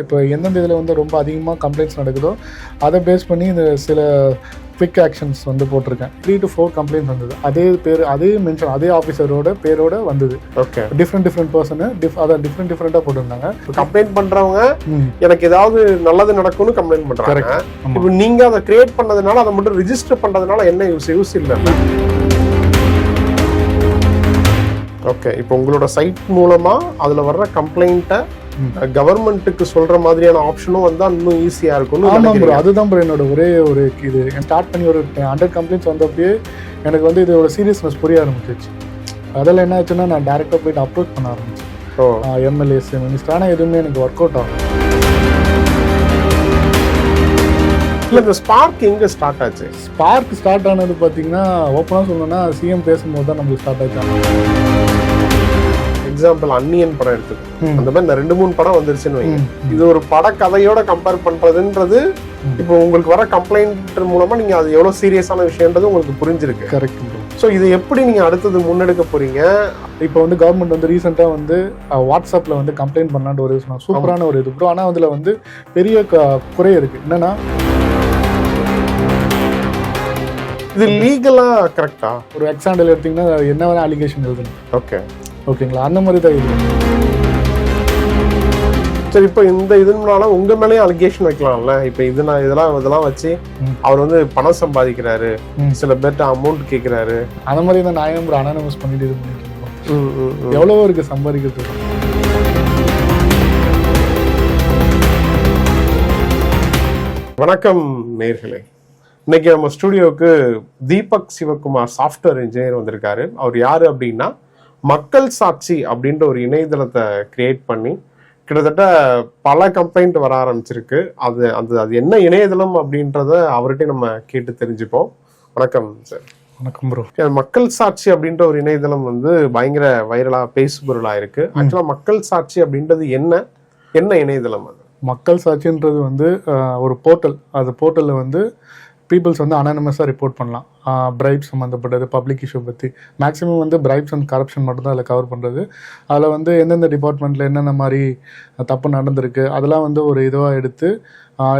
இப்போ எந்தெந்த இதில் வந்து ரொம்ப அதிகமாக கம்ப்ளைண்ட்ஸ் நடக்குதோ அதை பேஸ் பண்ணி இந்த சில குவிக் ஆக்ஷன்ஸ் வந்து போட்டிருக்கேன். 3 to 4 கம்ப்ளைண்ட் வந்தது. அதே மென்ஷன் அதே ஆஃபீஸரோட பேரோட வந்தது. ஓகே, டிஃப்ரெண்ட் பர்சனை அதை டிஃப்ரெண்ட்டாக போட்டிருந்தாங்க. கம்ப்ளைண்ட் பண்ணுறவங்க எனக்கு ஏதாவது நல்லது நடக்கும்னு கம்ப்ளைண்ட் பண்ணுறாங்க. இப்போ நீங்கள் அதை கிரியேட் பண்ணதுனால அதை மட்டும் ரிஜிஸ்டர் பண்ணுறதுனால என்ன யூஸ் இல்லை. ஓகே, இப்போ உங்களோட சைட் மூலமாக அதில் வர்ற கம்ப்ளைண்ட்டை கவர்மெண்ட்டுக்கு சொல்ற மாதிரியான ஆப்ஷனும் வந்தா இன்னும் ஈஸியா இருக்கும். அதுதான் ப்ரோ என்னோட ஒரே ஒரு இது. ஸ்டார்ட் பண்ணி ஒரு 100 கம்ப்ளைண்ட்ஸ் வந்தப்பயே எனக்கு வந்து இதோட சீரியஸ்னஸ் புரிய ஆரம்பிச்சிச்சு. அதில் என்ன ஆச்சுன்னா நான் டேரெக்டாக போயிட்டு அப்ரோச் பண்ண ஆரம்பிச்சேன் எம்எல்ஏஸ் மினிஸ்டர். ஆனால் எதுவுமே எனக்கு ஒர்க் அவுட் ஆகும். இல்லை, இந்த ஸ்பார்க் எங்கே ஸ்டார்ட் ஆச்சு? ஸ்பார்க் ஸ்டார்ட் ஆனது பார்த்தீங்கன்னா ஓப்பனாக சொல்லணும்னா சிஎம் பேசும்போது தான் நம்மளுக்கு ஸ்டார்ட் ஆச்சு. எக்ஸாம்பிள் அன்னியன் படம் எடுத்துக்கோ, அந்த மாதிரி இந்த 2-3 படம் வந்துருச்சுன்னு வைங்க. இது ஒரு பட கதையோட கம்பேர் பண்றதுன்றது இப்போ உங்களுக்கு வர கம்ப்ளைண்ட் மூலமா நீங்க அது எவ்வளவு சீரியஸான விஷயம்ன்றது உங்களுக்கு புரிஞ்சிருக்கு. கரெக்ட். ஸோ இது எப்படி நீங்க அடுத்தது முன்னெடுக்க போறீங்க? இப்போ வந்து கவர்மெண்ட் வந்து ரீசெண்டாக வந்து வாட்ஸ்அப்ல வந்து கம்ப்ளைண்ட் பண்ணலான்னு ஒரு சூப்பரான ஒரு இது ப்ரோ. ஆனால் அதில் வந்து பெரிய குறை இருக்கு. என்னன்னா இது லீகலா கரெக்டா? ஒரு எக்ஸாம்பிள் எடுத்தீங்கன்னா என்ன வேணா அலிகேஷன் எழுதணும். ஓகேங்களா, அந்த மாதிரி தான் இது. சரி, இப்போ இந்த இதனால உங்க மேலேயும் அலிகேஷன் வைக்கலாம்ல. இப்போ இதெல்லாம் வச்சு அவர் வந்து பணம் சம்பாதிக்கிறாரு, சில பேர்ட்ட அமௌண்ட் கேட்கிறாரு, அந்த மாதிரி தான் நான் ஒரு அனானிமஸ் பண்ணிட்டு இது பண்ணிட்டு இருக்கோம். எவ்வளவோ இருக்கு சம்பாதிக்கிறதுக்கு. வணக்கம் நேயர்களே, இன்னைக்கு நம்ம ஸ்டுடியோவுக்கு தீபக் சிவகுமார் சாஃப்ட்வேர் இன்ஜினியர் வந்திருக்காரு. அவர் யாரு அப்படின்னா, மக்கள் சாட்சி அப்படின்ற ஒரு இணையதளத்தை கிரியேட் பண்ணி கிட்டத்தட்ட பல கம்ப்ளைண்ட் வர ஆரம்பிச்சிருக்கு. அது என்ன இணையதளம் அப்படின்றத அவர்கிட்ட நம்ம கேட்டு தெரிஞ்சுப்போம். வணக்கம் சார். வணக்கம் ப்ரோ. மக்கள் சாட்சி அப்படின்ற ஒரு இணையதளம் வந்து பயங்கர வைரலா பேசுபொருளா இருக்கு. ஆக்சுவலா மக்கள் சாட்சி அப்படின்றது என்ன இணையதளம்? அது மக்கள் சாட்சின்றது வந்து ஒரு போர்ட்டல். அது போர்ட்டலில் வந்து பீப்புள்ஸ் வந்து அனானிமஸாக ரிப்போர்ட் பண்ணலாம். பிரைப்ஸ் சம்மந்தப்பட்டது, பப்ளிக் இஷ்யூ பற்றி. மேக்ஸிமம் வந்து பிரைப்ஸ் அண்ட் கரப்ஷன் மட்டும் தான் அதில் கவர் பண்ணுறது. அதில் வந்து எந்தெந்த டிபார்ட்மெண்ட்டில் என்னென்ன மாதிரி தப்பு நடந்திருக்கு அதெல்லாம் வந்து ஒரு இதுவாக எடுத்து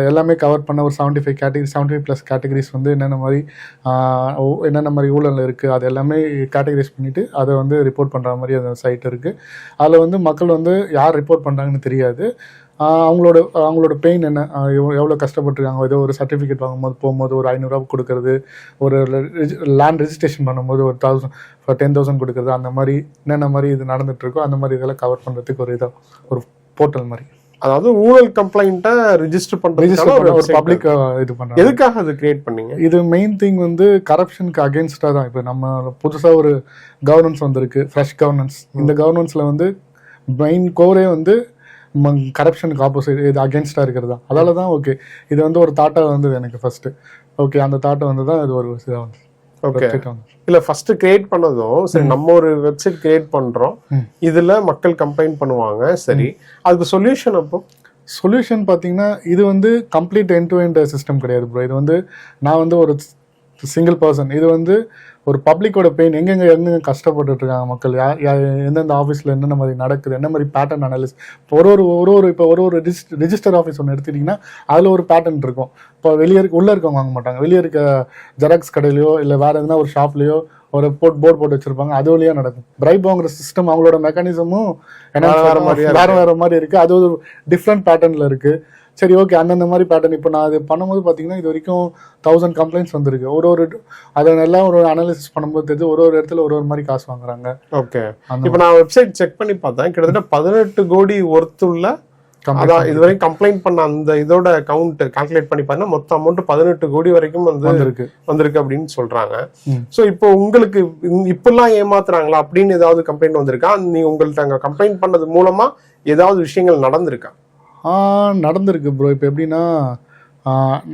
எல்லாமே கவர் பண்ண ஒரு 75+ கேட்டகரிஸ் வந்து என்னென்ன மாதிரி ஊழல் இருக்குது அது எல்லாமே கேட்டகரைஸ் பண்ணிவிட்டு அதை வந்து ரிப்போர்ட் பண்ணுற மாதிரி அந்த சைட் இருக்குது. அதில் வந்து மக்கள் வந்து யார் ரிப்போர்ட் பண்ணுறாங்கன்னு தெரியாது. அவங்களோட பெயின் என்ன, எவ்வளோ கஷ்டப்பட்டுருக்காங்க. ஏதோ ஒரு சர்டிஃபிகேட் போகும்போது ஒரு 500 ரூபா கொடுக்கறது, ஒரு லேண்ட் ரெஜிஸ்ட்ரேஷன் பண்ணும்போது ஒரு 10,000 கொடுக்குறது, அந்த மாதிரி என்னென்ன மாதிரி இது நடந்துகிட்ருக்கோ அந்த மாதிரி இதெல்லாம் கவர் பண்ணுறதுக்கு ஒரு போர்ட்டல் மாதிரி. அதாவது ஊழல் கம்ப்ளைண்ட்டை ரிஜிஸ்டர் ஒரு பப்ளிக் இது பண்ணுறாங்க. எதுக்காக அது கிரியேட் பண்ணீங்க? இது மெயின் திங் வந்து கரப்ஷனுக்கு அகேன்ஸ்டாக தான். இப்போ நம்ம புதுசாக ஒரு கவர்னன்ஸ் வந்திருக்கு, ஃப்ரெஷ் கவர்னன்ஸ். இந்த கவர்னன்ஸில் வந்து மெயின் கோரே வந்து கரப்ஷனுக்கு ஆப்போசிட், இது அகேன்ஸ்டாக இருக்கிறது தான். அதால தான் ஓகே இது வந்து ஒரு தாட்டாக வந்தது எனக்கு ஃபர்ஸ்ட். ஓகே, அந்த தாட்டை வந்து தான் இது ஒரு இதாக வந்து. ஓகே, இல்லை ஃபர்ஸ்ட் கிரியேட் பண்ணதும் சரி, நம்ம ஒரு வெப்சைட் கிரியேட் பண்ணுறோம், இதில் மக்கள் கம்ப்ளைண்ட் பண்ணுவாங்க. சரி, அதுக்கு சொல்யூஷன்? அப்போ சொல்யூஷன் பார்த்தீங்கன்னா இது வந்து கம்ப்ளீட் end-to-end சிஸ்டம் கிடையாது ப்ரோ. இது வந்து நான் வந்து ஒரு சிங்கிள் பர்சன். இது வந்து ஒரு பப்ளிக்கோட பெயின், எங்கெங்க கஷ்டப்பட்டுட்டு இருக்காங்க மக்கள், எந்தெந்த ஆஃபீஸில் என்னென்ன மாதிரி நடக்குது, என்ன மாதிரி பேட்டர்ன் அனாலிசிஸ். இப்போ ஒரு ரிஜிஸ்டர் ஆஃபீஸ் ஒன்று எடுத்துக்கிட்டிங்கன்னா அதில் ஒரு பேட்டர்ன் இருக்கும். இப்போ உள்ளே இருக்கவங்க வாங்க மாட்டாங்க. வெளியே இருக்க ஜெராக்ஸ் கடையிலையோ இல்லை வேறு எதுனா ஒரு ஷாப்லேயோ ஒரு போர்டு போட்டு வச்சுருப்பாங்க. அது வழியாக நடக்கும். பிரைப் வாங்குற சிஸ்டம் அவங்களோட மெக்கானிசமும் வேறு மாதிரி இருக்குது. அது ஒரு டிஃப்ரெண்ட் பேட்டர்னில் இருக்குது. சரி, ஓகே, அந்தந்த மாதிரி பேட்டர்ன். இப்போ நான் அது பண்ணும்போது பார்த்தீங்கன்னா இது வரைக்கும் 1000 கம்ப்ளைண்ட்ஸ் வந்திருக்கு. அதெல்லாம் ஒரு அனாலிசிஸ் பண்ணும்போது தெரிஞ்சு ஒரு இடத்துல ஒரு மாதிரி காசு வாங்குறாங்க. ஓகே, இப்போ நான் வெப்சைட் செக் பண்ணி பார்த்தேன், கிட்டத்தட்ட 18 கோடி ஒர்த்துள்ள அதான் இதுவரைக்கும் கம்ப்ளைண்ட் பண்ண அந்த இதோட கவுண்ட் கால்குலேட் பண்ணி பார்த்தா மொத்த அமௌண்ட் 18 கோடி வரைக்கும் வந்திருக்கு அப்படின்னு சொல்றாங்க. ஸோ இப்போ உங்களுக்கு இப்பெல்லாம் ஏமாத்துறாங்களா அப்படின்னு ஏதாவது கம்ப்ளைண்ட் வந்திருக்கா? நீ உங்கள்கிட்ட அங்கே கம்ப்ளைண்ட் பண்ணது மூலமா ஏதாவது விஷயங்கள் நடந்திருக்கா? நடந்திருக்கு ப்ரோ. இப்போ எப்படின்னா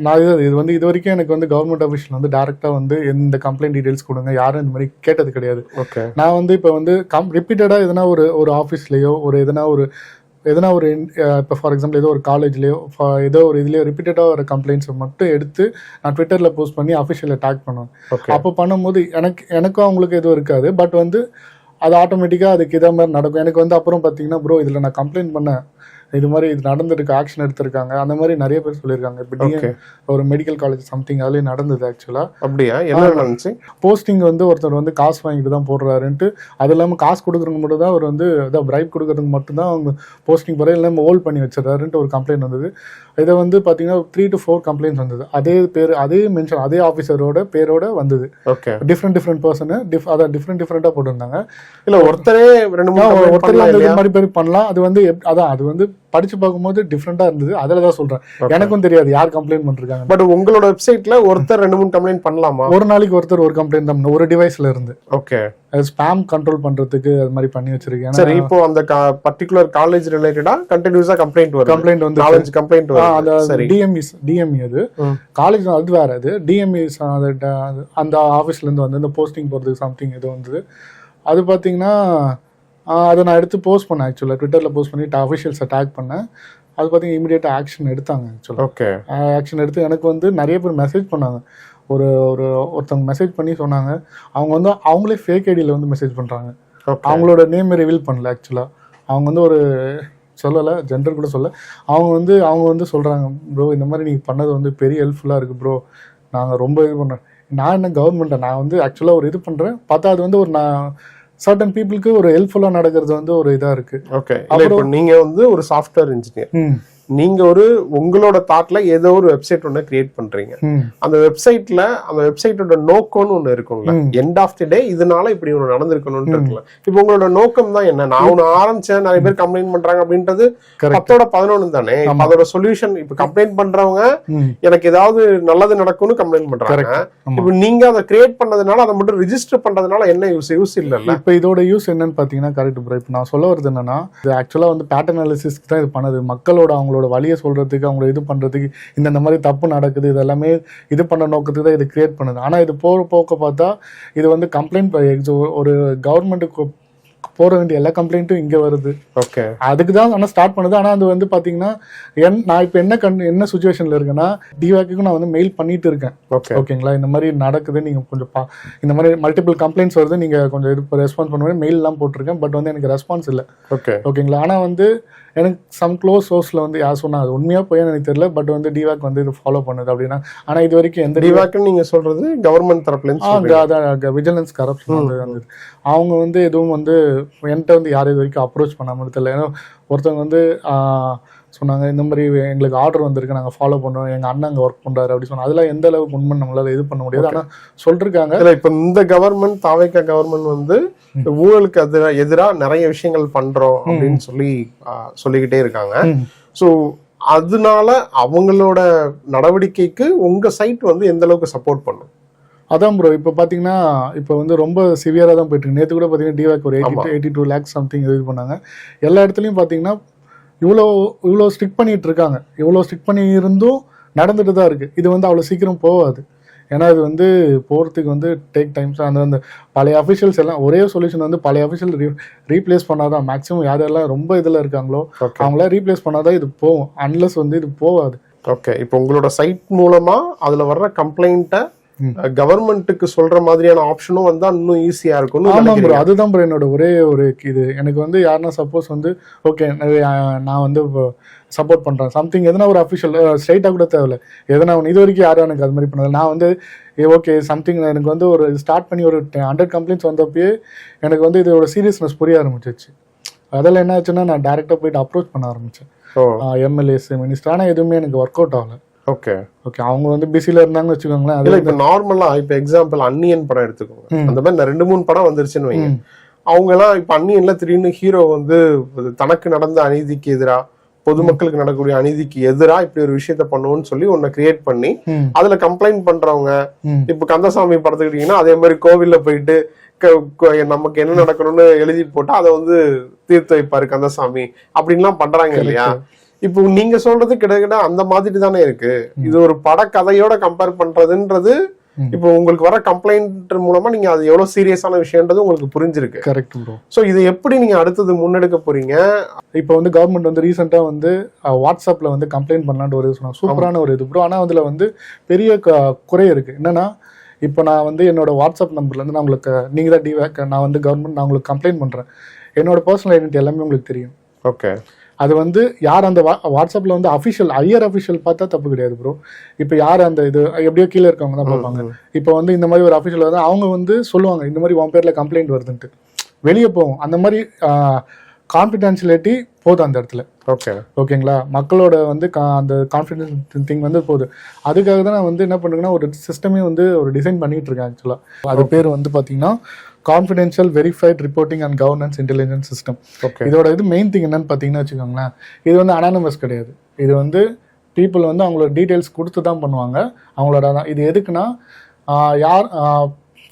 நான் இது வந்து இது வரைக்கும் எனக்கு வந்து கவர்மெண்ட் ஆஃபீஸில் வந்து டேரெக்டாக வந்து எந்த கம்ப்ளைண்ட் டீடைல்ஸ் கொடுங்க யாரும் இந்த மாதிரி கேட்டது கிடையாது. ஓகே, நான் வந்து இப்போ வந்து ரிப்பீட்டடாக எதனா ஒரு ஆஃபீஸ்லேயோ எதனா ஒரு இப்போ ஃபார் எக்ஸாம்பிள் ஏதோ ஒரு காலேஜ்லேயோ ஏதோ ஒரு இதுலேயோ ரிப்பீட்டடாக ஒரு கம்ப்ளைண்ட்ஸை மட்டும் எடுத்து நான் ட்விட்டரில் போஸ்ட் பண்ணி அஃபிஷியலில் டேக் பண்ணுவேன். அப்போ பண்ணும்போது எனக்கும் அவங்களுக்கு எதுவும் இருக்காது. பட் வந்து அது ஆட்டோமேட்டிக்காக அதுக்கு இதே மாதிரி நடக்கும். எனக்கு வந்து அப்புறம் பார்த்தீங்கன்னா ப்ரோ இதில் நான் கம்ப்ளைண்ட் பண்ணேன், இது மாதிரி இது நடந்திருக்கு, ஆக்ஷன் எடுத்திருக்காங்க, அந்த மாதிரி நிறைய பேர் சொல்லியிருக்காங்க. இப்போ ஒரு மெடிக்கல் காலேஜ் சம்திங் அதுலேயும் நடந்தது ஆக்சுவலாக. அப்படியா? என்ன நடந்துச்சு? போஸ்டிங் வந்து ஒருத்தர் வந்து காசு வாங்கிட்டு தான் போடுறாருன்ட்டு, அது இல்லாமல் காசு கொடுக்குறவங்க மட்டும் தான் அவர் வந்து அதான் பிரைப் கொடுக்குறதுக்கு மட்டும்தான் அவங்க போஸ்டிங் போகிற, இல்லாமல் ஹோல்ட் பண்ணி வச்சிடறாருன்ட்டு ஒரு கம்ப்ளைண்ட் வந்தது. இதை வந்து பார்த்தீங்கன்னா 3 to 4 கம்ப்ளைண்ட்ஸ் வந்தது. அதே பேர், அதே மென்ஷன், அதே ஆஃபீஸரோட பேரோட வந்தது. ஓகே. டிஃப்ரெண்ட் பர்சன், அதான் டிஃப்ரெண்டாக போட்டிருந்தாங்க. இல்லை ஒருத்தரே ஒருத்தர் இது மாதிரி பேர் பண்ணலாம். அது வந்து அதான் அது வந்து படிச்சு பார்க்கும்போது டிஃப்ரெண்டா இருந்தது. அதில் தான் சொல்றேன், எனக்கும் தெரியாது யார் கம்ப்ளைண்ட் பண்ணிருக்காங்க. பட் உங்களோட வெப்சைட்ல ஒருத்தர் 2-3 கம்ப்ளைண்ட் பண்ணலாமா? ஒரு நாளைக்கு ஒருத்தர் ஒரு கம்ப்ளைண்ட் தான், ஒரு டிவைஸ்ல இருந்து. ஓகே. ஸ்பாம் கண்ட்ரோல் பண்றதுக்கு அது மாதிரி பண்ணி வச்சிருக்கேன். சரி, இப்போ அந்த பர்టిక్యులர் காலேஜ் ரிலேட்டடா கண்டினியூஸா கம்ப்ளைண்ட் வந்து 4-5 கம்ப்ளைண்ட் வருது. சரி, டிஎம்இ அது காலேஜ் அது வேற. அது டிஎம்இ அந்த ஆபீஸ்ல இருந்து வந்து இந்த போஸ்டிங் போறதுக்கு சம்திங் இது வந்தது. அது பாத்தீங்கன்னா அதை நான் எடுத்து போஸ்ட் பண்ணேன். ஆக்சுவலாக ட்விட்டரில் போஸ்ட் பண்ணிட்டு அஃபிஷியல்ஸை டேக் பண்ணேன். அது பார்த்தீங்கன்னா இமீடியட்டாக ஆக்ஷன் எடுத்தாங்க. ஆக்சுவலாக ஓகே, ஆக்ஷன் எடுத்து எனக்கு வந்து நிறைய பேர் மெசேஜ் பண்ணாங்க. ஒருத்தவங்க மெசேஜ் பண்ணி சொன்னாங்க, அவங்க வந்து அவங்களே ஃபேக் ஐடியில் வந்து மெசேஜ் பண்ணுறாங்க. அவங்களோட நேம் ரிவீல் பண்ணல. ஆக்சுவலாக அவங்க வந்து ஒரு சொல்லலை, ஜெண்டர் கூட சொல்ல. அவங்க வந்து சொல்கிறாங்க, ப்ரோ இந்த மாதிரி நீங்கள் பண்ணது வந்து பெரிய ஹெல்ப்ஃபுல்லாக இருக்குது ப்ரோ, நாங்கள் ரொம்ப இது பண்ணுறோம். நான் என்ன கவர்மெண்ட்டை நான் வந்து ஆக்சுவலாக ஒரு இது பண்ணுறேன், பார்த்தா அது வந்து ஒரு சர்டன் பீப்புளுக்கு ஒரு ஹெல்ப்ஃபுல்லா நடக்கிறது வந்து ஒரு இதா இருக்கு. ஓகே. இப்போ நீங்க வந்து ஒரு சாஃப்ட்வேர் இன்ஜினியர், நீங்க உங்களோட தாட்ல ஏதோ ஒரு வெப்சைட் ஒண்ணு கிரியேட் பண்றீங்க. அந்த வெப்சைட்டோட நோக்கம்னு ஒண்ணு இருக்கும்ல, எண்ட் ஆஃப் தி டே இதனால இப்படி ஒண்ணு நடந்திருக்கணும்னு இருக்குல்ல. இப்போ உங்களோட நோக்கம் தான் என்ன? நான் ஒண்ணு ஆரம்பிச்சேன், நிறைய பேர் கம்ப்ளைண்ட் பண்றாங்க அப்படின்றது 10-11 தானே. அதோட சொல்யூஷன், இப்ப கம்ப்ளைண்ட் பண்றவங்க எனக்கு ஏதாவது நல்லது நடக்கும்னு கம்ப்ளைண்ட் பண்றாங்க. இப்போ நீங்க அதை கிரியேட் பண்ணதுனால, அதை மட்டும் ரிஜிஸ்டர் பண்றதுனால என்ன யூஸ் இல்லல்ல? இப்ப இதோட யூஸ் என்னன்னு பாத்தீங்கன்னா, கரெக்ட் ப்ரோ. இப்ப நான் சொல்ல வருது என்னன்னா, இது ஆக்சுவலா வந்து பேட்டர்ன் அனாலிசிஸ் தான் இது பண்ணது. மக்களோட அவங்களோட வழியை சொல்றதுக்கு, அவங்கள இது பண்றதுக்கு, இந்த மாதிரி தப்பு நடக்குது இதெல்லாமே இது பண்ண நோக்கத்துக்கு தான் இது கிரியேட் பண்ணுது. ஆனா இது போக்க பார்த்தா இது வந்து கம்ப்ளைண்ட், ஒரு கவர்மெண்ட்டுக்கு போற வேண்டிய எல்லா கம்ப்ளைண்ட்டும் இங்க வருது. ஓகே, அதுக்கு தான் ஆனா ஸ்டார்ட் பண்ணுது. ஆனா அது வந்து பாத்தீங்கன்னா நான் இப்ப என்ன சுச்சுவேஷன்ல இருக்கேன்னா, டிவாக்கு நான் வந்து மெயில் பண்ணிட்டு இருக்கேன். ஓகேங்களா, இந்த மாதிரி நடக்குது, நீங்க கொஞ்சம் இந்த மாதிரி மல்டிபிள் கம்ப்ளைண்ட்ஸ் வருது, நீங்க கொஞ்சம் இது ரெஸ்பான்ஸ் பண்ணுவேன் மெயில் எல்லாம் போட்டிருக்கேன். பட் வந்து எனக்கு ரெஸ்பான்ஸ் இல்லை. ஓகேங்களா, ஆனா வந்து எனக்கு சம் க்ளோஸ் சோர்ஸ்ல வந்து யார் சொன்னா, அது உண்மையா போய் எனக்கு தெரியல. பட் வந்து டிவாக் வந்து இது ஃபாலோ பண்ணுது அப்படின்னா. ஆனா இது வரைக்கும் எந்த டிவாக்னு நீங்க சொல்றது கவர்மெண்ட் தரப்புல இருந்து விஜிலன்ஸ் கரப்ஷன் வந்து அவங்க வந்து எதுவும் வந்து என்கிட்ட வந்து யாரும் இது வரைக்கும் அப்ரோச் பண்ணாமல் தெரியல. ஏன்னா ஒருத்தவங்க வந்து சொன்னாங்க, இந்த மாதிரி எங்களுக்கு ஆர்டர் வந்திருக்கு, நாங்கள் ஃபாலோ பண்ணுறோம், எங்கள் அண்ணன் அங்கே ஒர்க் பண்ணுறாரு அப்படி சொன்னாங்க. அதெல்லாம் எந்த அளவுக்கு உண்மை நம்மளால இது பண்ண முடியாது. ஆனால் சொல்லிருக்காங்க. இல்லை, இப்போ இந்த கவர்மெண்ட், தாவேகா கவர்மெண்ட் வந்து ஊழலுக்கு எதிராக நிறைய விஷயங்கள் பண்றோம் அப்படின்னு சொல்லிக்கிட்டே இருக்காங்க. ஸோ அதனால அவங்களோட நடவடிக்கைக்கு உங்க சைட் வந்து எந்த அளவுக்கு சப்போர்ட் பண்ணும்? அதான் ப்ரோ, இப்போ பார்த்தீங்கன்னா இப்போ வந்து ரொம்ப சிவியராக தான் போயிட்டு இருக்கு. நேற்று கூட பார்த்தீங்கன்னா டிவாக் ஒரு 82 lakhs சம்திங் இது பண்ணாங்க. எல்லா இடத்துலையும் பார்த்தீங்கன்னா இவ்வளோ ஸ்ட்ரிக் பண்ணிட்டு இருக்காங்க. இவ்வளோ ஸ்ட்ரிக் பண்ணி இருந்தும் நடந்துட்டு தான் இருக்கு. இது வந்து அவ்வளோ சீக்கிரம் போகாது. ஏன்னா இது வந்து போகிறதுக்கு வந்து டேக் டைம்ஸ். அந்த பழைய அஃபிஷியல்ஸ் எல்லாம் ஒரே சொல்யூஷன் வந்து பழைய அஃபிஷியல் ரீப்ளேஸ் பண்ணாதான், மேக்ஸிமம் யாரெல்லாம் ரொம்ப இதில் இருக்காங்களோ அவங்களாம் ரீப்ளேஸ் பண்ணாதான் இது போகும். அன்லஸ் வந்து இது போகாது. ஓகே, இப்போ உங்களோட சைட் மூலமா அதில் வர்ற கம்ப்ளைண்ட்டை கவர்மெண்ட்டுக்கு சொல்ற மாதிரியான ஆப்ஷனும் வந்தா இன்னும் ஈஸியா இருக்கும். ஆமாம் ப்ரோ, அதுதான் ப்ரோ என்னோட ஒரே ஒரு இது. எனக்கு வந்து யாருன்னா சப்போஸ் வந்து ஓகே நான் வந்து சப்போர்ட் பண்றேன் சம்திங், எதனா ஒரு அஃபிஷியல் ஸ்ட்ரைட்டாக கூட தேவையில்ல, எதனா ஒன்று இது வரைக்கும் யாரும் எனக்கு அது மாதிரி பண்ணல. நான் வந்து ஓகே சம்திங் எனக்கு வந்து ஒரு ஸ்டார்ட் பண்ணி ஒரு 100 கம்ப்ளைண்ட்ஸ் வந்தப்பயே எனக்கு வந்து இதோட சீரியஸ்னஸ் புரிய ஆரம்பிச்சிச்சு. அதில் என்ன ஆச்சுன்னா நான் டேரெக்டாக போயிட்டு அப்ரோச் பண்ண ஆரம்பிச்சேன் எம்எல்ஏஸ், மினிஸ்டர். ஆனால் எதுவுமே எனக்கு ஒர்க் அவுட் ஆகல. ஓகே ஓகே, அவங்க வந்து பிஸில இருந்தாங்கன்னு வச்சுக்கோங்களேன். அதுல இப்ப நார்மலா இப்ப எக்ஸாம்பிள் அன்னியன் படம் எடுத்துக்கோங்க. அந்த மாதிரி 2-3 படம் வந்துருச்சுன்னு வைங்க. அவங்க எல்லாம் இப்ப அன்னியன்ல திடீர்னு ஹீரோ வந்து தனக்கு நடந்த அநீதிக்கு எதிரா, பொதுமக்களுக்கு நடக்கக்கூடிய அநீதிக்கு எதிரா இப்படி ஒரு விஷயத்த பண்ணுவோம்னு சொல்லி ஒன்ன கிரியேட் பண்ணி அதுல கம்ப்ளைண்ட் பண்றவங்க, இப்ப கந்தசாமி படத்துக்கிட்டீங்கன்னா அதே மாதிரி கோவில்ல போயிட்டு நமக்கு என்ன நடக்கணும்னு எழுதி போட்டா அதை வந்து தீர்த்து வைப்பாரு கந்தசாமி அப்படின்லாம் பண்றாங்க இல்லையா? இப்போ நீங்க சொல்றது கிட்டத்தட்ட அந்த மாதிரி தானே இருக்கு. இது ஒரு படக்கதையோட கம்பேர் பண்றதுன்றது இப்போ உங்களுக்கு வர கம்ப்ளைண்ட் மூலமா நீங்க அது எவ்வளவு சீரியஸான விஷயம்ன்றது உங்களுக்கு புரிஞ்சிருக்கு. Correct bro. சோ இது எப்படி நீங்க அடுத்தது முன்னெடுக்க போறீங்க? இப்போ வந்து கவர்மெண்ட் வந்து ரீசெண்டா வந்து வாட்ஸ்அப்ல வந்து கம்ப்ளைண்ட் பண்ணலான்னு ஒரு சொன்னாங்க. சூப்பரான ஒரு இது ப்ரோ. ஆனா அதுல வந்து பெரிய குறை இருக்கு. என்னன்னா, இப்போ நான் வந்து என்னோட வாட்ஸ்அப் நம்பர்ல இருந்து நான் உங்களுக்கு, நீங்க தான் டிவாக், நான் வந்து கவர்மெண்ட் நான் உங்களுக்கு கம்ப்ளைண்ட் பண்றேன், என்னோட பர்சனல் ஐடென்டிட்டி எல்லாமே உங்களுக்கு தெரியும். ஓகே, அது வந்து யார் அந்த வாட்ஸ்அப்ல வந்து அஃபிஷியல் ஹையர் அஃபிஷியல் பார்த்தா தப்பு கிடையாது ப்ரோ. இப்போ யார் அந்த இது எப்படியோ கீழே இருக்கவங்க தான் பார்ப்பாங்க. இப்போ வந்து இந்த மாதிரி ஒரு அஃபிஷியல் வந்து அவங்க வந்து சொல்லுவாங்க இந்த மாதிரி உன் பேர்ல கம்ப்ளைண்ட் வருதுன்ட்டு வெளியே போகும். அந்த மாதிரி கான்ஃபிடென்ஷியலிட்டி போதும் அந்த இடத்துல. ஓகேங்களா, மக்களோட வந்து அந்த கான்ஃபிடென்ஸ் திங் வந்து போகுது. அதுக்காக தான் நான் வந்து என்ன பண்ணுறேன்னா ஒரு சிஸ்டமே வந்து ஒரு டிசைன் பண்ணிட்டு இருக்கேன் ஆக்சுவலாக. அது பேர் வந்து பார்த்தீங்கன்னா confidential verified reporting and governance intelligence system. இதோட இது மெயின் திங் என்னன்னு பார்த்தீங்கன்னா வச்சுக்கோங்களேன், இது வந்து அனானமஸ் கிடையாது. இது வந்து பீப்புள் வந்து அவங்களோட டீட்டெயில்ஸ் கொடுத்து தான் பண்ணுவாங்க அவங்களோட. இது எதுக்குன்னா யார்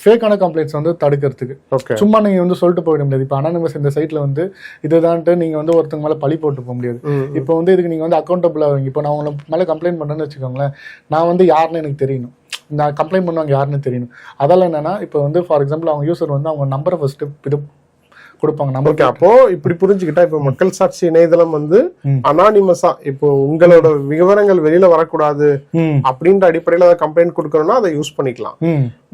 ஃபேக்கான கம்ப்ளைண்ட்ஸ் வந்து தடுக்கிறதுக்கு. சும்மா நீங்கள் வந்து சொல்லிட்டு போயிட முடியாது. இப்போ அனானமஸ் இந்த சைட்டில் வந்து இதுதான்ட்டு நீங்கள் வந்து ஒருத்தங்க மேலே பழி போட்டு போக முடியாது. இப்போ வந்து இதுக்கு நீங்கள் வந்து அக்கௌண்டபிள் ஆகுங்க. இப்போ நான் உங்களை மேலே கம்ப்ளைண்ட் பண்ணேன்னு வச்சுக்கோங்களேன், நான் வந்து யாருன்னு எனக்கு தெரியணும், நான் கம்ப்ளைண்ட் பண்ணுவாங்க யாருன்னு தெரியணும். அதெல்லாம் என்னன்னா இப்போ வந்து ஃபார் எக்ஸாம்பிள் அவங்க யூசர் வந்து அவங்க நம்பரை ஃபர்ஸ்ட் இது கொடுப்பாங்க நம்பருக்கு. அப்போ இப்படி புரிஞ்சுக்கிட்டா இப்போ மக்கள் சாட்சி இணையதளம் வந்து அனானிமஸா இப்போ உங்களோட விவரங்கள் வெளியில வரக்கூடாது அப்படின்ற அடிப்படையில அதை கம்ப்ளைண்ட் கொடுக்கணும்னா அதை யூஸ் பண்ணிக்கலாம்.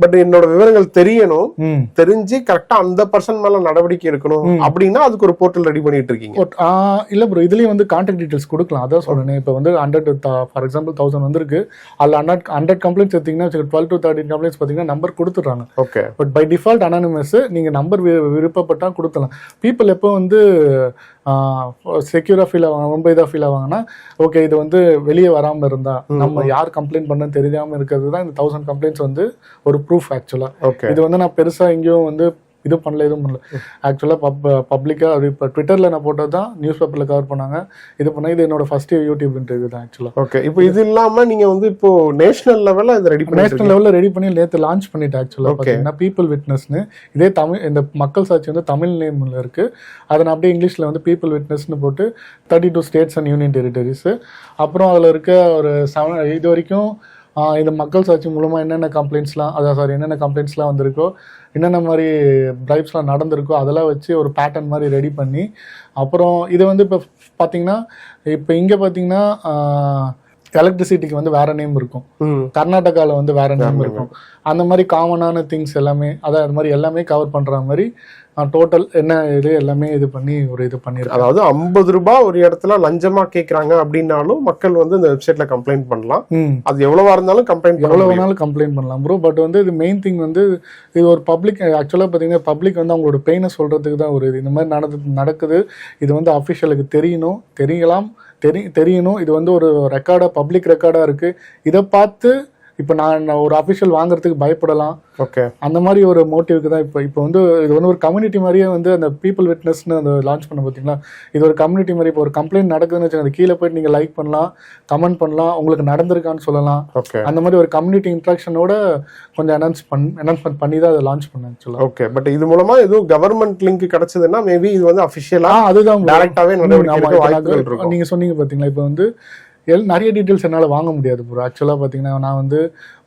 பட் என்னோட விவரங்கள் தெரியணும், தெரிஞ்சு கரெக்டா அந்த பர்சன் மேல நடவடிக்கை எடுக்கணும் அப்படின்னா அதுக்கு ஒரு போர்ட்டல் ரெடி பண்ணிட்டு இருக்கீங்க. இல்ல ப்ரோ, இதுலயும் வந்து கான்டாக்ட் டீடைல்ஸ் கொடுக்கலாம். அதான் சொல்றேன். இப்போ வந்து 100 ஃபார் எக்ஸாம்பிள் 1000 வந்திருக்கு, அதுல 100 கம்ப்ளைண்ட்ஸ் எடுத்தீங்கன்னா 12 to 13 கம்ப்ளைண்ட்ஸ் பாத்தீங்கன்னா நம்பர் கொடுத்துறாங்க. பட் பை டிஃபால்ட் அனானிமஸ் நீங்க நம்பர் விருப்பப்பட்டா கொடுத்தலாம். பீப்புள் எப்போ வந்து செக்யூரா ஃபீல் ஆவாங்க, ரொம்ப இதா ஃபீல் ஆவாங்கன்னா ஓகே இது வந்து வெளியே வராம இருந்தா நம்ம யார் கம்ப்ளைண்ட் பண்ண தெரியாம இருக்கிறது தான் இந்த 1000 கம்ப்ளைண்ட்ஸ் வந்து ஒரு ப்ரூஃப் ஆக்சுவலா. இது வந்து நான் பெருசா எங்கேயும் வந்து இது பண்ணல எதுவும் பண்ணல. ஆக்சுவலாக பப்ளிக்காக அது இப்போ ட்விட்டரில் நான் போட்டது தான், நியூஸ் பேப்பரில் கவர் பண்ணாங்க. இது பண்ண இது என்னோட ஃபர்ஸ்ட் யூடியூப் இன்டர்வியூ தான் ஆக்சுவலாக. ஓகே, இப்போ இது இல்லாமல் நீங்கள் வந்து இப்போ நேஷனல் லெவலில் இதை ரெடி நேஷனல் லெவலில் ரெடி பண்ணி நேற்று லான்ச் பண்ணிட்டேன் ஆக்சுவலாக. பார்த்தீங்கன்னா பீப்புள் விட்னஸ்னு இதே தமிழ் இந்த மக்கள் சாட்சி வந்து தமிழ் நேமில் இருக்குது. அதை நான் அப்படியே இங்கிலீஷில் வந்து பீப்புள் விட்னஸ்னு போட்டு 32 ஸ்டேட்ஸ் அண்ட் யூனியன் டெரிட்டரிஸு. அப்புறம் அதில் இருக்க ஒரு 7 இது வரைக்கும் இந்த மக்கள் சாட்சி மூலமாக என்னென்ன கம்ப்ளைண்ட்ஸ்லாம் என்னென்ன கம்ப்ளைண்ட்ஸ்லாம் வந்திருக்கோ, என்னென்ன மாதிரி ப்ரைப்ஸ்லாம் நடந்திருக்கோ அதெல்லாம் வச்சு ஒரு பேட்டர்ன் மாதிரி ரெடி பண்ணி, அப்புறம் இது வந்து இப்போ பார்த்தீங்கன்னா இப்போ இங்கே பார்த்தீங்கன்னா எலக்ட்ரிசிட்டிக்கு வந்து வேற நேம் இருக்கும், கர்நாடகாவில் வந்து வேற நேம் இருக்கும். அந்த மாதிரி காமனான திங்ஸ் எல்லாமே அது மாதிரி எல்லாமே கவர் பண்ணுற மாதிரி டோட்டல் என்ன இது எல்லாமே இது பண்ணி ஒரு இது பண்ணிருக்கேன். அதாவது 50 ரூபாய் ஒரு இடத்துல லஞ்சமா கேட்கறாங்க அப்படின்னாலும் மக்கள் வந்து இந்த வெப்சைட்ல கம்ப்ளைண்ட் பண்ணலாம். அது எவ்வளவா இருந்தாலும் கம்ப்ளைண்ட் பண்ணலாம் ப்ரோ. பட் வந்து இது மெயின் திங் வந்து இது ஒரு பப்ளிக் ஆக்சுவலாக பார்த்தீங்கன்னா பப்ளிக் வந்து அவங்களோட பெயினை சொல்றதுக்கு தான் ஒரு இது. இந்த மாதிரி நடக்குது, இது வந்து அஃபிஷியலுக்கு தெரியணும். இது வந்து ஒரு ரெக்கார்டா பப்ளிக் ரெக்கார்டா இருக்கு. இதை பார்த்து இப்போ நான் ஒரு அஃபிஷியல் வாங்குறதுக்கு பயப்படலாம். அந்த மாதிரி ஒரு மோட்டிவ்க்கு தான் இப்போ வந்து இது வந்து ஒரு கம்யூனிட்டி மாதிரியே வந்து அந்த பீப்புள் விட்னஸ்னு அந்த லான்ச் பண்ண பார்த்தீங்களா, இது ஒரு கம்யூனிட்டி மாதிரி. இப்போ ஒரு கம்ப்ளைண்ட் நடக்குதுன்னு வச்சுக்கோங்க, அது கீழே போயிட்டு நீங்கள் லைக் பண்ணலாம், கமெண்ட் பண்ணலாம், உங்களுக்கு நடந்திருக்கான்னு சொல்லலாம். அந்த மாதிரி ஒரு கம்யூனிட்டி இன்ட்ராக்ஷனோட கொஞ்சம் அனௌன்ஸ்மெண்ட் பண்ணி தான் அதை லான்ச் பண்ணேன் ஆக்சுவலாக. ஓகே, பட் இது மூலமா எதுவும் கவர்மெண்ட் லிங்க் கிடைச்சதுன்னா மேபி இது வந்து அஃபிஷியலா அதுதான் டைரக்டாவே நீங்க சொன்னீங்க பார்த்தீங்களா. இப்போ வந்து நிறைய டீட்டெயில்ஸ் என்னால் வாங்க முடியாது ப்ரோ. ஆக்சுவலாக பார்த்தீங்கன்னா நான் வந்து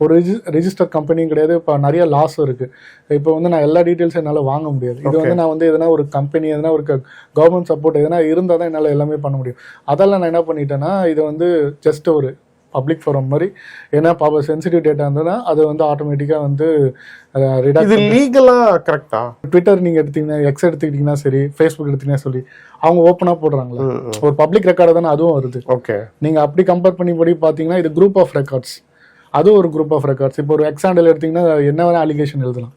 ஒரு ரெஜிஸ்டர் கம்பெனியும் கிடையாது. இப்போ நிறைய லாஸும் இருக்குது. இப்போ வந்து நான் எல்லா டீட்டெயில்ஸும் என்னால் வாங்க முடியாது. இது வந்து நான் வந்து எதனா ஒரு கம்பெனி எதனா ஒரு கவர்மெண்ட் சப்போர்ட் எதனா இருந்தால் தான் என்னால் எல்லாமே பண்ண முடியும். அதெல்லாம் நான் என்ன பண்ணிட்டேன்னா இது வந்து ஜஸ்ட் ஒரு பப்ளிக் ஃபோரம் மாதிரி, ஏன்னா சென்சிட்டிவ் டேட்டா இருந்ததுன்னா அது வந்து ஆட்டோமேட்டிக்காக வந்து இது லீகலா கரெக்டா. ட்விட்டர் நீங்கள் எடுத்தீங்கன்னா, எக்ஸ் எடுத்துக்கிட்டீங்கன்னா சரி, ஃபேஸ்புக் எடுத்தீங்கன்னா சொல்லி அவங்க ஓப்பனாக போடுறாங்களா, ஒரு பப்ளிக் ரெக்கார்டாக தானே அதுவும் வருது. ஓகே, நீங்கள் அப்படி கம்பேர் பண்ணி பார்த்தீங்கன்னா இது குரூப் ஆஃப் ரெக்கார்ட்ஸ், அதுவும் ஒரு குரூப் ஆஃப் ரெக்கார்ட்ஸ். இப்போ ஒரு எக்ஸாம்பிள் எடுத்தீங்கன்னா என்ன வேணா அலிகேஷன் எழுதலாம்.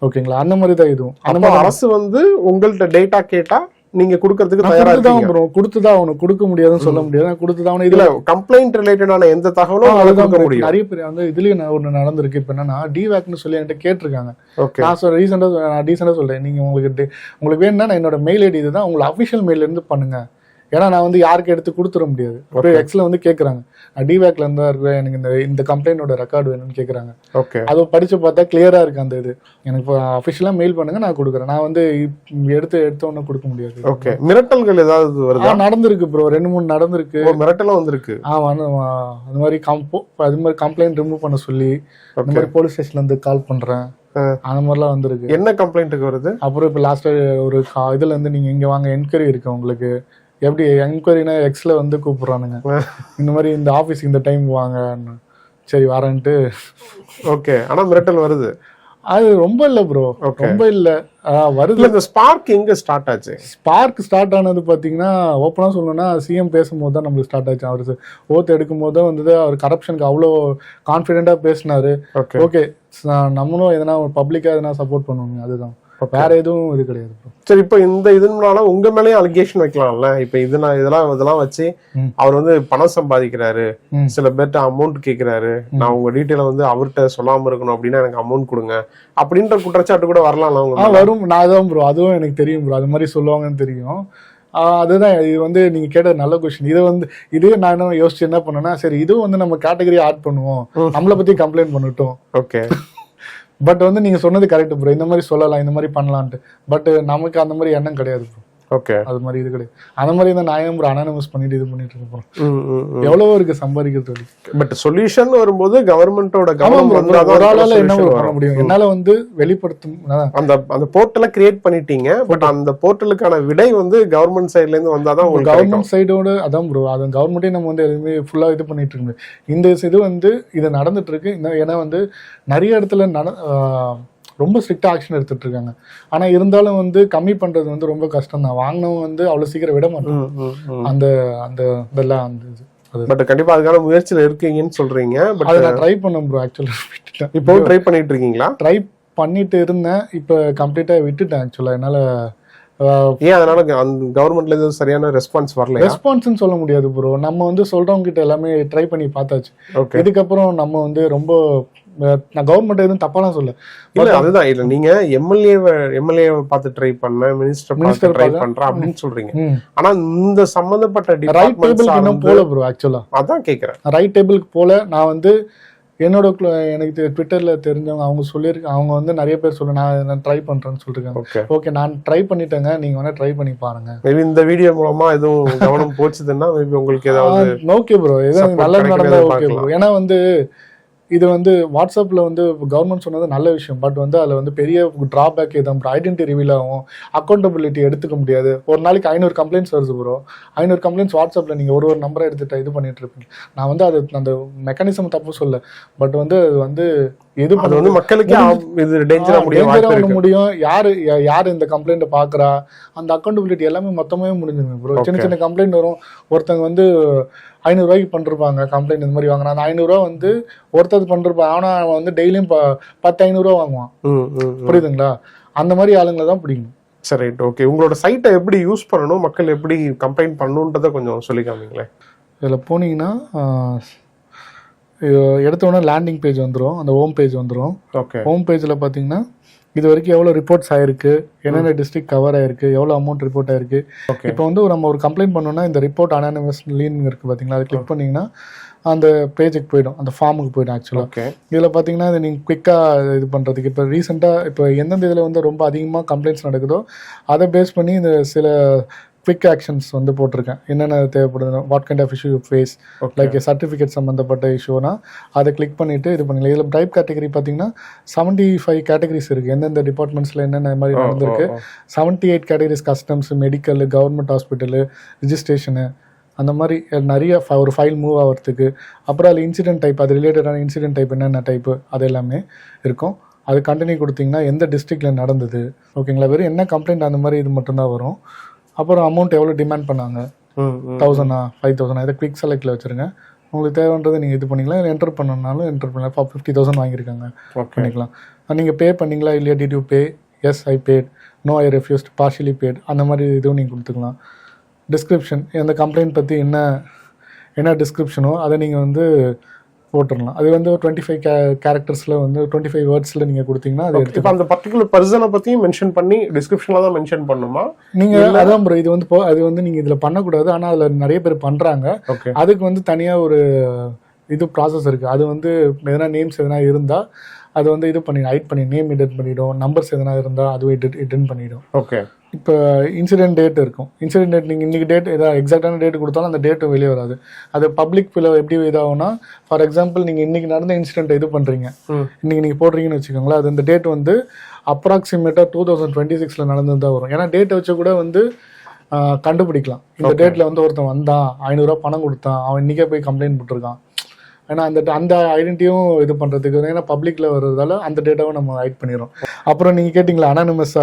ஓகேங்களா, அந்த மாதிரி தான் இதுவும். அந்த மாதிரி அரசு வந்து உங்கள்கிட்ட டேட்டா கேட்டா நீங்க கொடுக்கிறதுக்கு தயாரா இருக்கீங்க. கொடுத்துதான் அவனுக்கு கொடுக்க முடியாதுன்னு சொல்ல முடியாது, கொடுத்துதான். இதுல கம்ப்ளைண்ட் ரிலேட்டடான எந்த தகவலும் கொடுக்க முடியும். நிறைய பேர் வந்து இதுலயும் ஒண்ணு நடந்திருக்கு. இப்ப என்னன்னா டிவேக்னு சொல்லி என்கிட்ட கேட்டிருக்காங்க. நான் ரீசெண்டா சொல்றேன், நீங்க உங்களுக்கு வேணும்னா என்னோட மெயில் ஐடி இதுதான், உங்களை அபிஷியல் மெயில இருந்து பண்ணுங்க. ஏன்னா நான் வந்து யாருக்கு எடுத்து கொடுத்துட முடியாது. எக்ஸ்ல வந்து கேட்கறாங்க, டிவேக்ல இருந்தா இருக்கேன், எனக்கு இந்த கம்ப்ளைண்டோட ரெக்கார்டு வேணும்னு கேட்கறாங்க. அதை படிச்சு பார்த்தா கிளியரா இருக்கு அந்த இது. எனக்கு அபிஷியலா மெயில் பண்ணுங்க, நான் கொடுக்குறேன். நான் வந்து எடுத்த ஒன்னும் கொடுக்க முடியாது. ஓகே, மிரட்டல்கள் ஏதாவது வருதா? நடந்திருக்கு ப்ரோ, 2-3 நடந்திருக்கு. மிரட்டலும் வந்திருக்கு. அது மாதிரி கம்ப்ளைண்ட் ரிமூவ் பண்ண சொல்லி இந்த மாதிரி போலீஸ் ஸ்டேஷன்ல இருந்து கால் பண்றேன், அந்த மாதிரிலாம் வந்திருக்கு. என்ன கம்ப்ளைண்ட்டுக்கு வருது? அப்புறம் இப்போ லாஸ்ட் ஒரு இதுல இருந்து நீங்க இங்க வாங்க, என்கொயரி இருக்கு உங்களுக்கு. எப்படி என்கொயரினா எக்ஸ்ல வந்து கூப்பிடுறானுங்க, இந்த மாதிரி இந்த ஆஃபீஸ் இந்த டைம் வாங்க, சரி வரேன்ட்டு. ஓகே, ஆனா மிரட்டல் வருது. அது ரொம்ப இல்ல ப்ரோ, ரொம்ப இல்ல. வருது. இந்த ஸ்பார்க் எங்க ஸ்டார்ட் ஆச்சு? ஸ்பார்க் ஸ்டார்ட் ஆனது பாத்தீங்கன்னா, ஓப்பனா சொல்லணும்னா சிஎம் பேசும்போது தான் நம்மளுக்கு ஸ்டார்ட் ஆச்சு. அவரு ஓத் எடுக்கும் போது தான் வந்து அவர் கரப்ஷனுக்கு அவ்வளோ கான்ஃபிடென்ட்டா பேசினாரு. ஓகே, நம்மளும் எதனா பப்ளிக்கா எதனா சப்போர்ட் பண்ணுவோம், அதுதான். வேற எதுவும் இது கிடையாது. சரி, இப்ப இந்த இதனால உங்க மேலேயும் அலிகேஷன் வைக்கலாம்ல. இப்ப இதெல்லாம் வச்சு அவர் வந்து பணம் சம்பாதிக்கிறாரு, சில பேர்ட்ட அமௌண்ட் கேட்கிறாரு, நான் உங்க டீட்டெயில வந்து அவர்கிட்ட சொல்லாம இருக்கணும் அப்படின்னா எனக்கு அமௌண்ட் கொடுங்க அப்படின்ற குற்றச்சாட்டு கூட வரலாம்ல. வரும். நான் தான் ப்ரோ, அதுவும் எனக்கு தெரியும் ப்ரோ, அது மாதிரி சொல்லுவாங்கன்னு தெரியும். அதுதான் இது வந்து நீங்க கேட்ட நல்ல கொஸ்டின். இதை வந்து இதே நான் யோசிச்சு என்ன பண்ணேன்னா, சரி இதுவும் வந்து நம்ம கேட்டகரி ஆட் பண்ணுவோம், நம்மளை பத்தி கம்ப்ளைண்ட் பண்ணிட்டோம். ஓகே, பட் வந்து நீங்க சொன்னது கரெக்ட் ப்ரோ, இந்த மாதிரி சொல்லலாம், இந்த மாதிரி பண்ணலான்ட்டு. பட் நமக்கு அந்த மாதிரி எண்ணம் கிடையாது ப்ரோ. ஓகே, அது மாதிரி இது கிடையாது. அந்த மாதிரி தான் நான் ப்ரோ அனானிமஸ் பண்ணிட்டு இது பண்ணிட்டு இருக்கோம். எவ்வளவோ இருக்கு சம்பாதிக்கிறது. பட் சொல்யூஷன் வரும்போது கவர்மெண்டோட கவனம் ஒரு ஆளால என்ன பண்ண முடியும்? என்னால வந்து வெளிப்படுத்தும் அந்த போர்ட்டலை கிரியேட் பண்ணிட்டீங்க. பட் அந்த போர்ட்டலுக்கான விடை வந்து கவர்மெண்ட் சைட்ல இருந்து வந்தாதான் உங்களுக்கு கவர்மெண்ட் சைடோட அதான் ப்ரோ. அது கவர்மெண்டே நம்ம வந்து எதுவுமே ஃபுல்லா இது பண்ணிட்டு இருக்கு. இந்த இது வந்து இது நடந்துட்டு இருக்கு. ஏன்னா வந்து நிறைய இடத்துல ரொம்ப ஸ்ட்ரிக்டா ஆக்ஷன் எடுத்துட்டு இருக்காங்க. ஆனா இருந்தாலும் வந்து கம்மி பண்றது வந்து ரொம்ப கஷ்டம் தான். வாங்கினவங்க வந்து அவ்வளவு சீக்கிரம் விட மாட்டோம். அந்த அந்த இதெல்லாம் அந்த பட் கண்டிப்பா அதுக்கான முயற்சியில இருக்கீங்கன்னு சொல்றீங்க. பட் அதை நான் ட்ரை பண்ணேன் ப்ரோ. ஆக்சுவலா இப்போ ட்ரை பண்ணிட்டு இருக்கீங்களா? ட்ரை பண்ணிட்டு இருந்தேன், இப்ப கம்ப்ளீட்டா விட்டுட்டேன். ஆக்சுவலா என்னால ஏன் அதனால கவர்மெண்ட்ல இருந்து சரியான ரெஸ்பான்ஸ் வரல? ரெஸ்பான்ஸ்னு சொல்ல முடியாது ப்ரோ. நம்ம வந்து சொல்றவங்க கிட்ட எல்லாமே ட்ரை பண்ணி பார்த்தாச்சு. இதுக்கப்புறம் நம்ம வந்து ரொம்ப நான் கவர்மெண்ட் எதுவும் தப்பாலாம் சொல்ல. அதுதான் இல்ல, நீங்க எம்எல்ஏ பார்த்து ட்ரை பண்ண, மினிஸ்டர் ட்ரை பண்றேன் அப்படின்னு சொல்றீங்க. ஆனா இந்த சம்பந்தப்பட்ட ரைட் டேபிளுக்கு இன்னும் போல ப்ரோ. ஆக்சுவலா அதான் கேக்குறேன். ரைட் டேபிளுக்கு போல. நான் வந்து என்னோட எனக்கு ட்விட்டர்ல தெரிஞ்சவங்க அவங்க சொல்லியிருக்காங்க. அவங்க வந்து நிறைய பேர் சொல்ல நான் ட்ரை பண்றேன்னு சொல்லிருக்காங்க. ஓகே, நான் ட்ரை பண்ணிட்டேங்க, நீங்க வேணா ட்ரை பண்ணி பாருங்க. மேபி இந்த வீடியோ மூலமா எதுவும் கவனம் போச்சுதுன்னா மேபி உங்களுக்கு ஏதாவது ஓகே ப்ரோ, ஏதாவது நல்லது நடந்தா ஓகே ப்ரோ. ஏன்னா வந்து இது வந்து வாட்ஸ்அப்ல வந்து கவர்மெண்ட் சொன்னது நல்ல விஷயம். பட் வந்து அதுல வந்து பெரிய டிராபேக் இதான் ப்ரோ. ஐடென்டிட்டி ரிவீல் ஆகும், அக்கௌண்டபிலிட்டி எடுத்துக்க முடியாது. ஒரு நாளைக்கு 500 கம்ப்ளைண்ட்ஸ் வருது ப்ரோ. 500 கம்ப்ளைண்ட்ஸ் வாட்ஸ்அப்ல நீங்க ஒரு நம்பரை எடுத்துட்டு இது பண்ணிட்டு இருப்பீங்க. நான் வந்து அது அந்த மெக்கானிசம் தப்பு சொல்ல. பட் வந்து அது வந்து எது வந்து மக்களுக்கு இது டேஞ்சரா முடியும். யாரு இந்த கம்ப்ளைண்ட் பாக்குறா, அந்த அக்கௌண்டபிலிட்டி எல்லாமே மொத்தமே முடிஞ்சிருங்க ப்ரோ. சின்ன சின்ன கம்ப்ளைண்ட் வரும். ஒருத்தங்க வந்து 500 ரூபாய்க்கு பண்ணிருப்பாங்க கம்ப்ளைண்ட், இந்த மாதிரி வாங்கினா அந்த 500 ரூபா வந்து ஒருத்தர் பண்ணிருப்பான். ஆனா அவன் வந்து டெய்லியும் 10-500 ரூபா வாங்குவான். புரியுதுங்களா? அந்த மாதிரி ஆளுங்களை தான் பிடிக்கும். சரி, ஓகே. உங்களோட சைட்டை எப்படி யூஸ் பண்ணணும், மக்கள் எப்படி கம்ப்ளைண்ட் பண்ணணுன்றதை கொஞ்சம் சொல்லி காமிங்களேன். இதில் போனீங்கன்னா எடுத்தோடனே லேண்டிங் பேஜ் வந்துடும், அந்த ஹோம் பேஜ் வந்துடும். ஓகே, ஹோம் பேஜில் பார்த்தீங்கன்னா இது வரைக்கும் எவ்வளோ ரிப்போர்ட்ஸ் ஆயிருக்கு, என்னென்ன டிஸ்ட்ரிக்ட் கவர் ஆயிருக்கு, எவ்வளோ அமௌண்ட் ரிப்போர்ட் ஆயிருக்கு. இப்போ வந்து நம்ம ஒரு கம்ப்ளைண்ட் பண்ணோம்னா இந்த ரிப்போர்ட் அனானிமஸ் லீன் இருக்குது பார்த்தீங்களா, அதை கிளிக் பண்ணிங்கன்னா அந்த பேஜுக்கு போய்டும், அந்த ஃபார்முக்கு போய்டும். ஆக்சுவலாக இதில் பார்த்தீங்கன்னா இது நீங்கள் குயிக்காக இது பண்ணுறதுக்கு இப்போ ரீசெண்டாக இப்போ எந்தெந்த இதில் வந்து ரொம்ப அதிகமாக கம்ப்ளைண்ட்ஸ் நடக்குதோ அதை பேஸ் பண்ணி இந்த சில குவிக் ஆக்ஷன்ஸ் வந்து போட்டிருக்கேன். என்னென்ன தேவைப்படுது, what kind of issue you face, like certificate சம்மந்தப்பட்ட இஷ்யூனா அதை கிளிக் பண்ணிவிட்டு இது பண்ணிக்கலாம். இதில் டைப் கேட்டகரி பார்த்தீங்கன்னா 75 கேட்டகரிஸ் இருக்குது. எந்தெந்த டிபார்ட்மெண்ட்ஸில் என்னென்ன மாதிரி நடந்திருக்கு. 78 categories customs, medical, government hospital, registration, அந்த மாதிரி நிறைய ஒரு ஃபைல் மூவ் ஆகிறதுக்கு. அப்புறம் அதில் இன்சிடென்ட் டைப், அது ரிலேட்டடான இன்சிடென்ட் டைப் என்னென்ன டைப்பு அது எல்லாமே இருக்கும். அது கண்டினியூ கொடுத்தீங்கன்னா எந்த டிஸ்ட்ரிக்டில் நடந்தது, ஓகேங்களா, வெறும் என்ன கம்ப்ளைண்ட் அந்த மாதிரி இது மட்டும்தான் வரும். அப்புறம் அமௌண்ட் எவ்வளோ டிமாண்ட் பண்ணாங்க, 1000 5000, இதை குவிக் செலக்டில் வச்சுருங்க. உங்களுக்கு தேவைன்றது நீங்கள் இது பண்ணிக்கலாம். இல்லை என்டர் பண்ணனாலும் என்டர் பண்ணலாம். 50,000 வாங்கியிருக்காங்க பண்ணிக்கலாம். நீங்கள் பே பண்ணிங்களா இல்லையா, did you pay, yes I paid, no I refused, partially paid, அந்த மாதிரி இதுவும் நீங்கள் கொடுத்துக்கலாம். டிஸ்கிரிப்ஷன், அந்த கம்ப்ளைண்ட் பற்றி என்ன டிஸ்கிரிப்ஷனோ அதை நீங்கள் வந்து போட்டுடலாம். அது வந்து 25 கேரக்டர்ஸில் வந்து 25 வேர்ட்ஸில் நீங்கள் கொடுத்தீங்கன்னா அது இப்போ அந்த பர்டிகுலர் பர்சனை பற்றியும் மென்ஷன் பண்ணி டிஸ்கிரிப்ஷனில் தான் மென்ஷன் பண்ணுமா நீங்கள்? அதான் ப்ரோ, இது வந்து அது வந்து நீங்கள் இதில் பண்ணக்கூடாது. ஆனால் அதில் நிறைய பேர் பண்ணுறாங்க. அதுக்கு வந்து தனியாக ஒரு இது ப்ராசஸ் இருக்குது. அது வந்து எதனா நேம்ஸ் எதனா இருந்தால் அது வந்து இது பண்ணி ஹைட் பண்ணி நேம் எடிட் பண்ணிவிடும். நம்பர்ஸ் எதனா இருந்தால் அதுவும் எடிட் பண்ணிவிடும். ஓகே, இப்போ இன்சிடென்ட் டேட் இருக்கும். இன்சிடென்ட் டேட் நீங்கள் இன்றைக்கி டேட் ஏதாவது எக்ஸாக்டான டேட் கொடுத்தாலும் அந்த டேட்டு வெளியே வராது. அது பப்ளிக் எப்படி இதாகும்னா, ஃபார் எக்ஸாம்பிள் நீங்கள் இன்றைக்கி நடந்த இன்சிடென்ட் இது பண்ணுறீங்க, இன்றைக்கி நீங்கள் போடுறீங்கன்னு வச்சுக்கோங்களேன். அது அந்த டேட் வந்து அப்ராக்சிமேட்டாக 2026 நடந்தது தான் வரும். ஏன்னா டேட்டை வச்சு கூட வந்து கண்டுபிடிக்கலாம். இந்த டேட்டில் வந்து ஒருத்தன் வந்தான், 500 ரூபா பணம் கொடுத்தான், அவன் இன்றைக்கே போய் கம்ப்ளைண்ட் போட்டிருக்கான். ஏன்னா அந்த ஐடென்டிட்டியும் இது பண்ணுறதுக்கு, ஏன்னா பப்ளிக்கில் வர்றதால அந்த டேட்டாவை நம்ம ஹைட் பண்ணிடுறோம். அப்புறம் நீங்கள் கேட்டிங்களா அனானிமஸ்,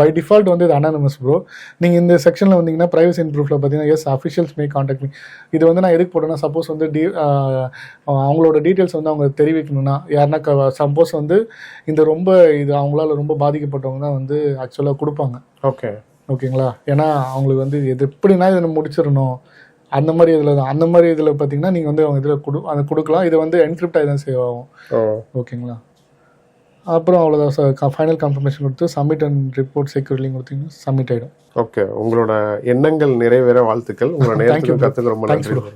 பை டிஃபால்ட் வந்து இது அனானிமஸ் ப்ரோ. நீங்கள் இந்த செக்ஷனில் வந்தீங்கன்னா ப்ரைவசி இன் ப்ரூஃபில் பார்த்தீங்கன்னா எஸ் அஃபிஷியல்ஸ் மே கான்டாக்ட் மீ. இது வந்து நான் எதுக்கு போட்டேன்னா, சப்போஸ் வந்து அவங்களோட டீட்டெயில்ஸ் வந்து அவங்க தெரிவிக்கணும்னா, யாருன்னா சப்போஸ் வந்து இது அவங்களால ரொம்ப பாதிக்கப்பட்டவங்க தான் வந்து ஆக்சுவலாக கொடுப்பாங்க. ஓகேங்களா? ஏன்னா அவங்களுக்கு வந்து இது எப்படின்னா இதை நம்ம முடிச்சிடணும் அந்த மாதிரி இதில் தான். அந்த மாதிரி இதில் பார்த்தீங்கன்னா நீங்கள் வந்து அவங்க இதில் அதை கொடுக்கலாம். இது வந்து என்கிரிப்ட் ஆகி தான் சேவ் ஆகும். ஓகேங்களா? அப்புறம் அவ்வளோதான் சார். ஃபைனல் கன்ஃபர்மேஷன் கொடுத்து submit and report secure link கொடுத்தீங்கன்னா சப்மிட் ஆகிடும். ஓகே, உங்களோட எண்ணங்கள் நிறைவேற வாழ்த்துக்கள். உங்களோட நேரத்துக்கு ரொம்ப நன்றி.